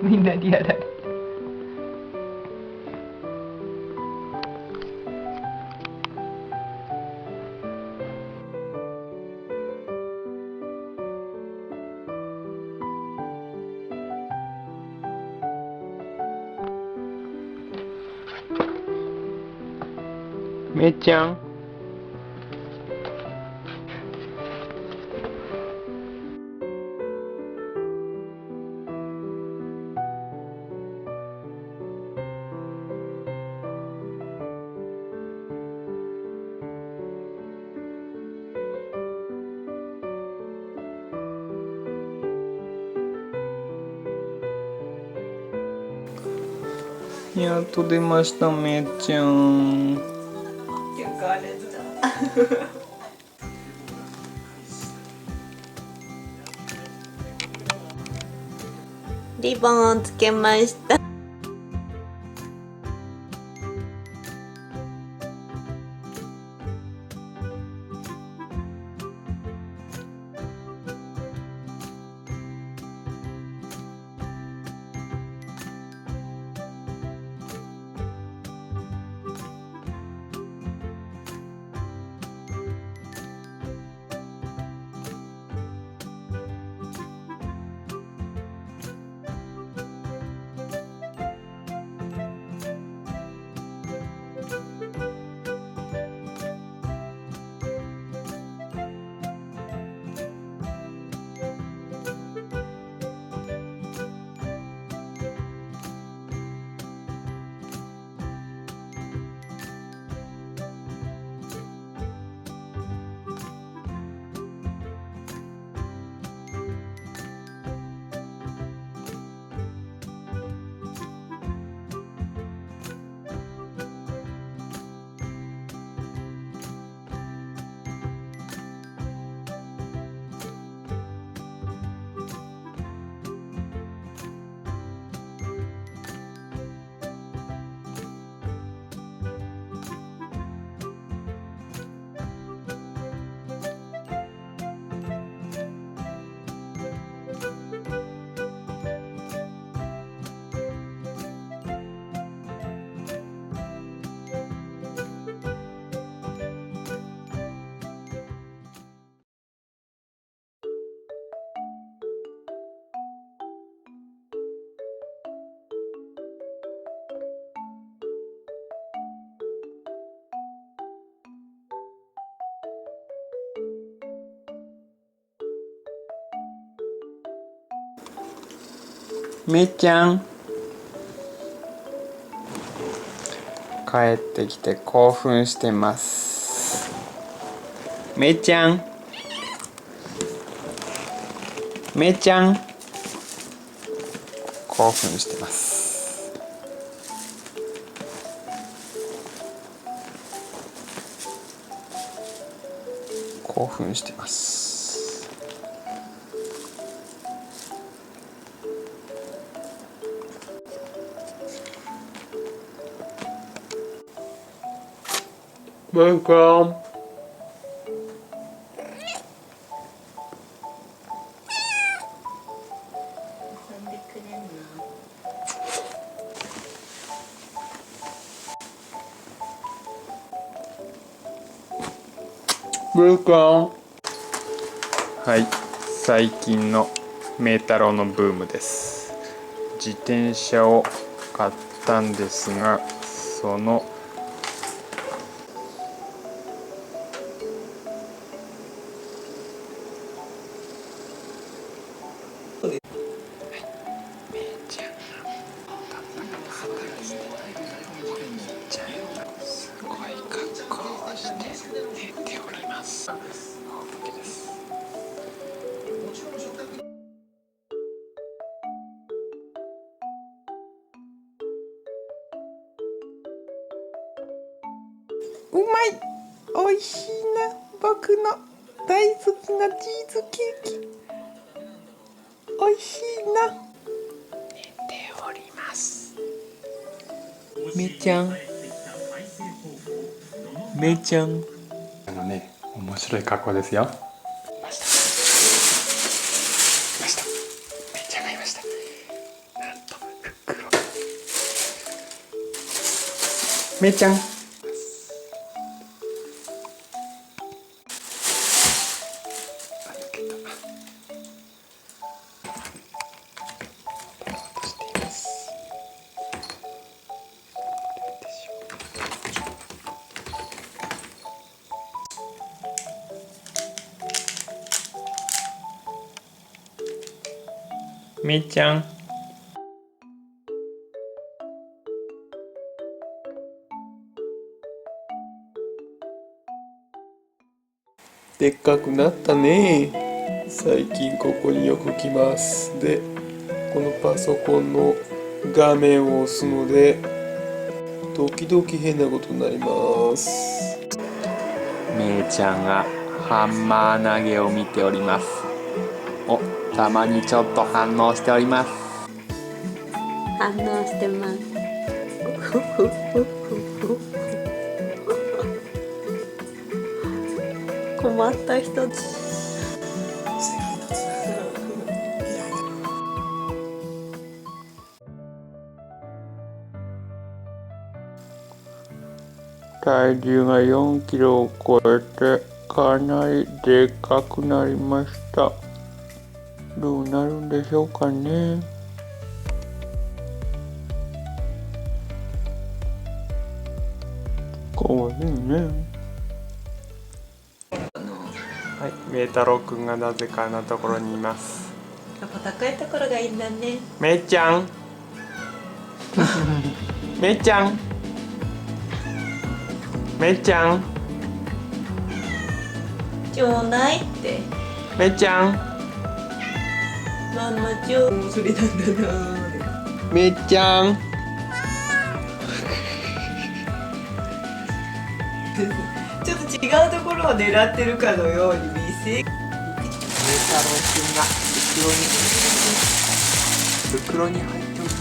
みんなにやられて。めいちゃん。やっと出ました、めいちゃん。リボンをつけました。めいちゃん。帰ってきて興奮してます。めいちゃん。めいちゃん。興奮してます。興奮してます。めいちゃん。めいちゃん。はい、最近のめい太郎のブームです。自転車を買ったんですが、そのすごい格好をして寝ております。うまい、おいしいな、僕の大好きなチーズケーキ。おいしいな。寝ております。めいちゃん。めいちゃん。面白い格好ですよ。いました。めいちゃんがいました。なんとめいちゃん。めいちゃん。でっかくなったね。最近ここによく来ます。で、このパソコンの画面を押すので、時々変なことになります。めいちゃんがハンマー投げを見ております。お、たまにちょっと反応しております。反応してます。困った人です。体重が4キロを超えてかなりでかくなりました。どうなるんでしょうかね。かわいいね。はい、めいたろうくんがなぜかあんなところにいます。やっぱ高いところがいいんだね。めいちゃんめいちゃんめいちゃんちょうだいって。めいちゃんママちょう。それなんだな。めいちゃんちょっと違うところを狙ってるかのように見せ。めいたろうくんが袋に入っております。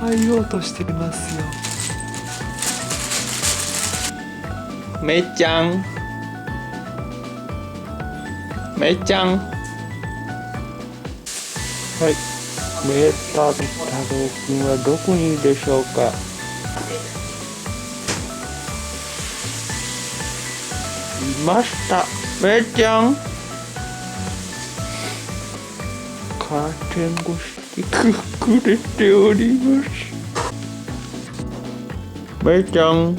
入ろうとしてますよ。めいちゃんめいちゃん。はい、めいたろうくんはどこにいるでしょうか。いました。めいちゃん。カーテン越しに隠れております。めいちゃん。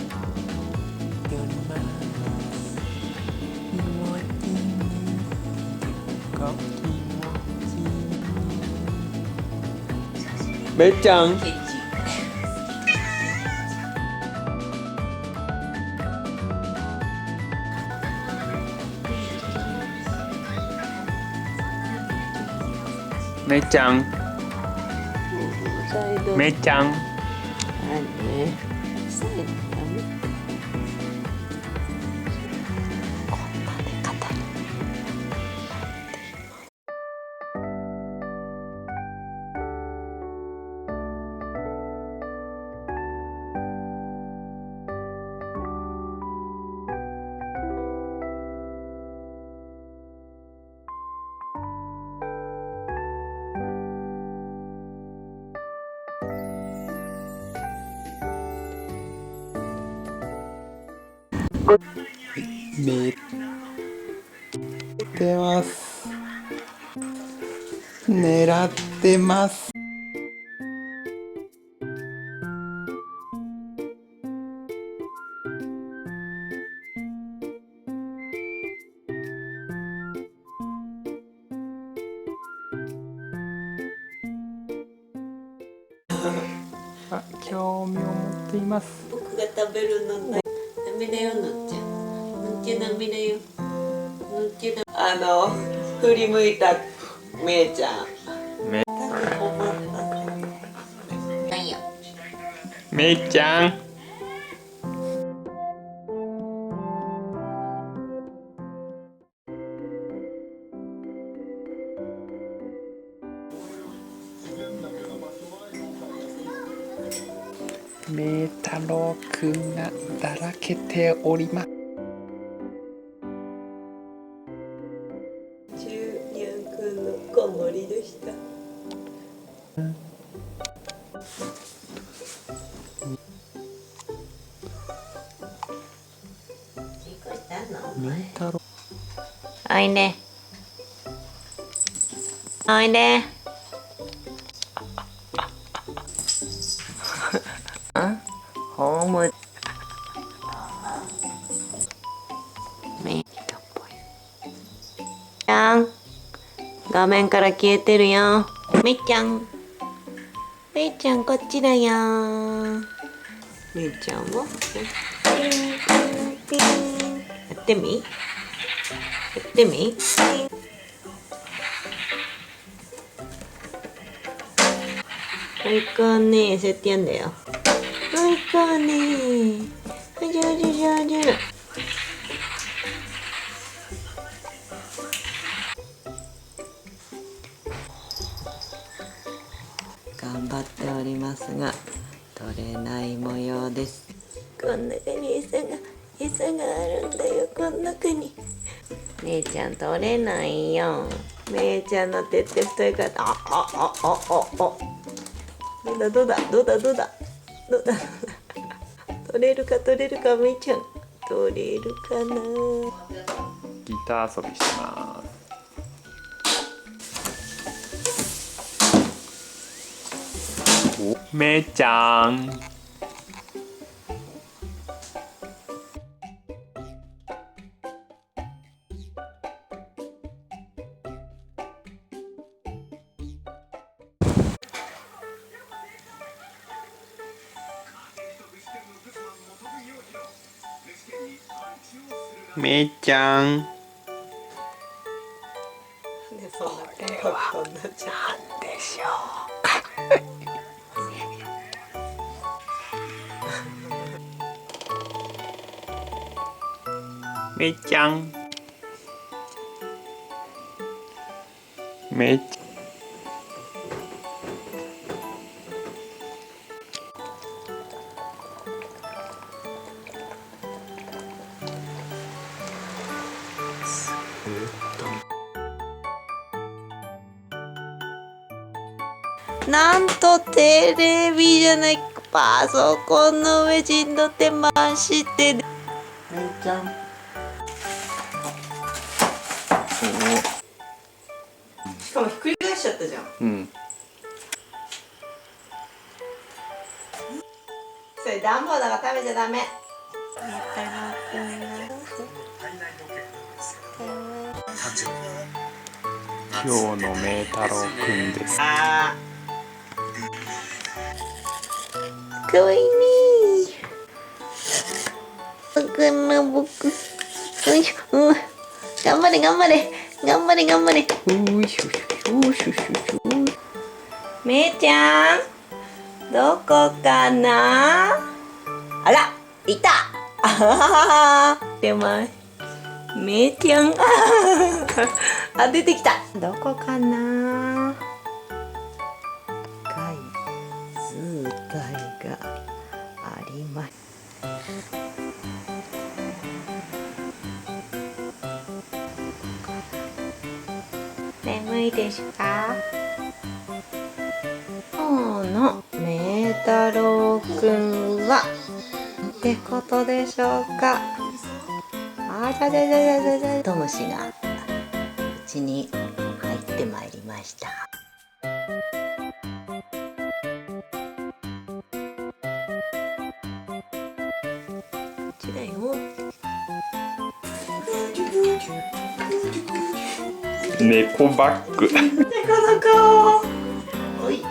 めいちゃん。めいちゃん。めいちゃん。見てます。狙ってます。あ、興味を持っています。僕が食べるのだ。ダメだよのっちゃん。のっちゃんダメだよ。のっちゃん振り向いためいちゃん。なんや。めいちゃん。めいたろうくんがだらけております。ちゅうにゃんくんメ太郎。おいで。おいで。ホーム。メイトっぽい。ちゃん。画面から消えてるよ。めいちゃん。めいちゃんこっちだよ。めいちゃんも。やってみ。やってみ。いかねえ、そうやってやんだよ。いかねえ。あじゃあじゃあじゃあじゃあ。頑張っておりますが、取れない模様です。こん中に餌があるんだよ、こん中に。姉ちゃん取れないよ。姉ちゃんの手って太いから、どうだ取れるかめいちゃん取れるかな。ギター遊びしてます。お、めいちゃん。めいちゃん。なんでしょうか。めいちゃん。めいちゃん。なんとテレビじゃない、パソコンの上陣取って回してる。めいちゃん。しかもひっくり返しちゃったじゃん。うん。それ暖房だから食べちゃダメ。今日のめい太郎くんです。あーかわいいねー。僕よいしょ、うん、頑張れういしょしょしょしょ。めいちゃんどこかな。あらいた。あははは出まい。めいちゃんあ出てきた。どこかな。図体があります。眠いですか。今日のめい太郎くんはってことでしょうか。あじゃじゃじゃじゃじゃじゃ、トムシがうちに入ってまいりました。こっちだよ。猫バッグ。猫の顔。おい。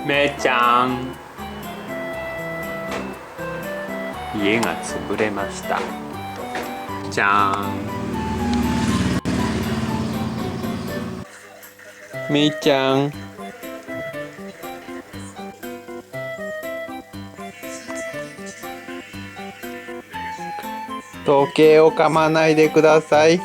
めいちゃん。家が潰れました。じゃーん。めいちゃん。時計を噛まないでください。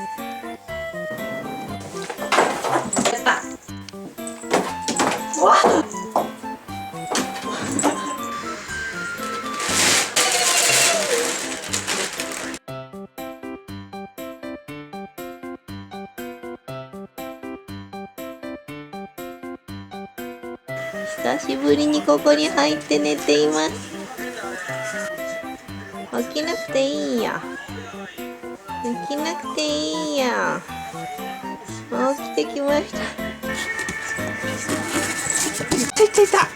久しぶりにここに入って寝ています。起きなくていいよ。起きなくていいよ。起きてきました。いったいったいった。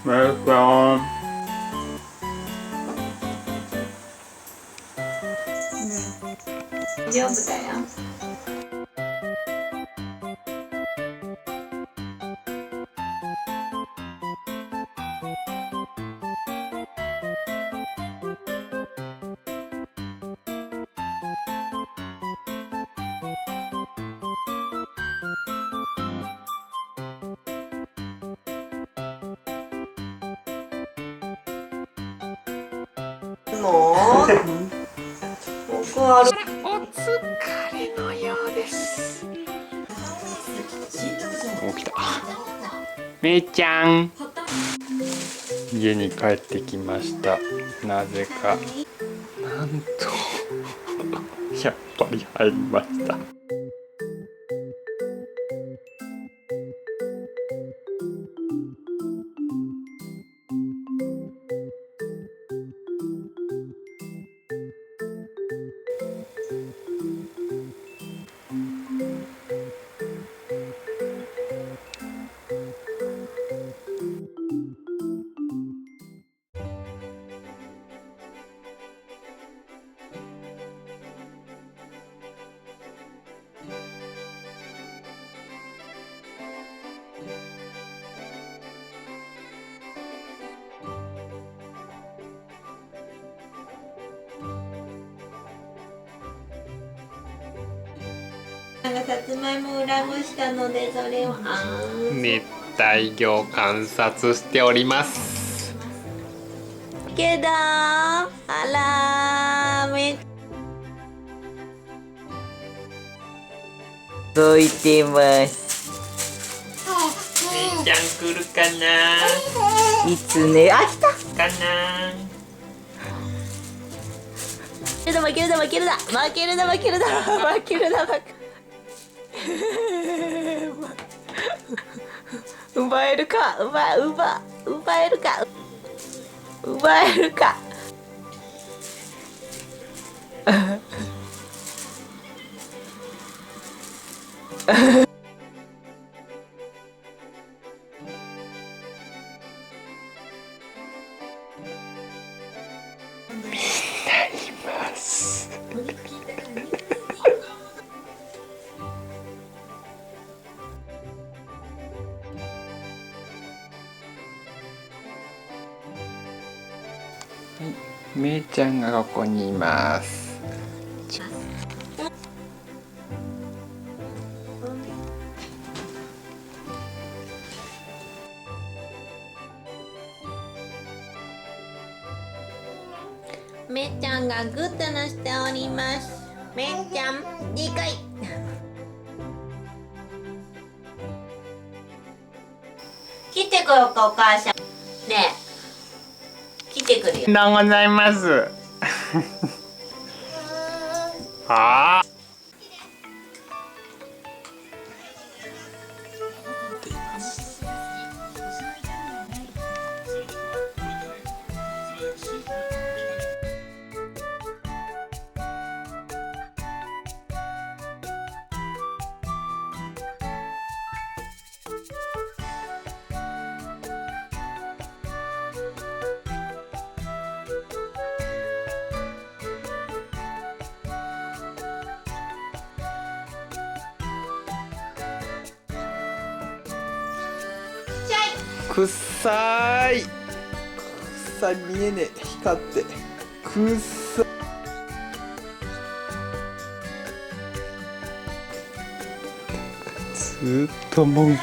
メイちゃん。大丈夫だよ。もうここある。お疲れのようです。起きた。めいちゃん。家に帰ってきました。なぜか。なんと。やっぱり入りました。なんかさつまいも裏ごしたので、それを熱帯魚を観察しております。けどあらめどいてます。めいちゃん来るかな。いつね、あ、来た。かな。負けるだ負けるだ負けるだ負けるだ負けるだ負けるだ奪えるか奪えるか奪えるかめいちゃんがここにいます。めっちゃんがグッドなしております。めっちゃんでかい。来てこようかお母さん。ねえ来てくるよ。ありがとうございます。ああ。くっさーい。くっさい、見えねえ、光ってくっさい。ずっともう、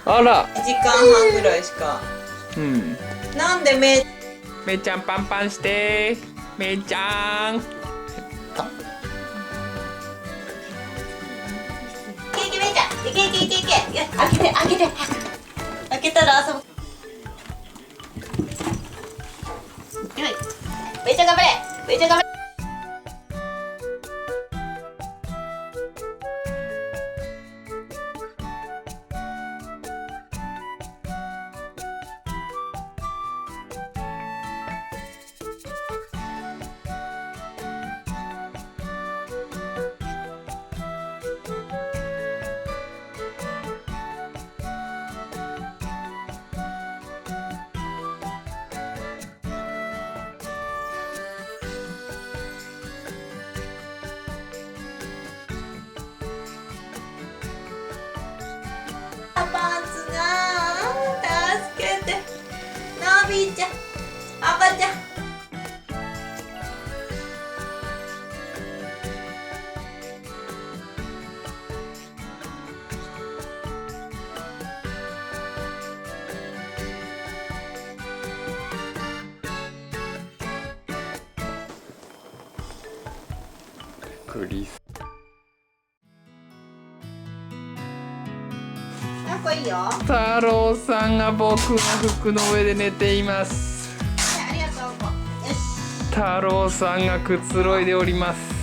あら、1時間半ぐらいしか。うん。なんでめいちゃんパンパンして。めいちゃん。けいけいけいけ。よし開けて開けて。開けたら遊ぶ。よい。めいちゃん頑張れ。めいちゃん頑張れ。パンツが助けて。のびちゃん、パパちゃん。クリスあ、これいいよ。太郎さんが僕の服の上で寝ています。ありがとう。よし。太郎さんがくつろいでおります。